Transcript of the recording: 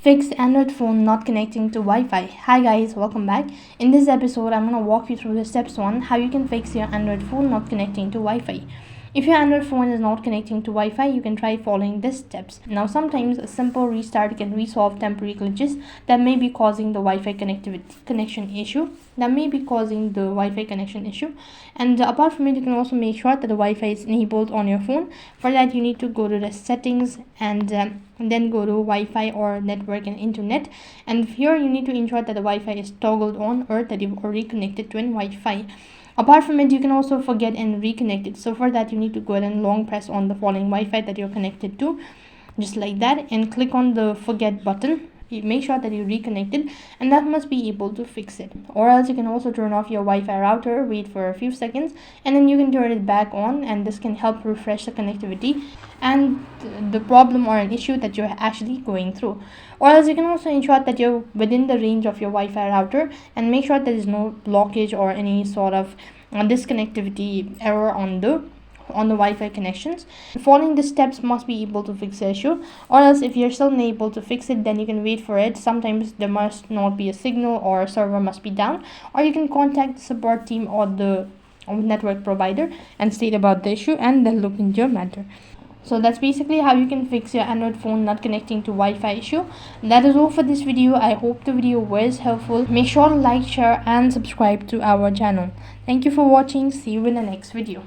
Fix Android phone not connecting to Wi-Fi. Hi guys, welcome back. In this episode, I'm going to walk you through the steps on how you can fix your Android phone not connecting to Wi-Fi. If your Android phone is not connecting to Wi-Fi, you can try following these steps. Now, sometimes a simple restart can resolve temporary glitches that may be causing the Wi-Fi connection issue. And apart from it, you can also make sure that the Wi-Fi is enabled on your phone. For that, you need to go to the settings and then go to Wi-Fi or network and internet. And here you need to ensure that the Wi-Fi is toggled on or that you've already connected to an Wi-Fi. Apart from it, you can also forget and reconnect it. So for that, you need to go ahead and long press on the following Wi-Fi that you're connected to, just like that, and click on the forget button. You make sure that you reconnect it, and that must be able to fix it. Or else you can also turn off your Wi-Fi router, wait for a few seconds, and then you can turn it back on, and this can help refresh the connectivity and the problem or an issue that you're actually going through. Or else you can also ensure that you're within the range of your Wi-Fi router and make sure there is no blockage or any sort of disconnectivity error on the Wi-Fi connections. Following the steps must be able to fix the issue, or else if you're still unable to fix it, then you can wait for it. Sometimes there must not be a signal or a server must be down, or you can contact the support team or the network provider and state about the issue, and they'll look into your matter. So that's basically how you can fix your Android phone not connecting to Wi-Fi issue. That is all for this video. I hope the video was helpful. Make sure to like, share and subscribe to our channel. Thank you for watching. See you in the next video.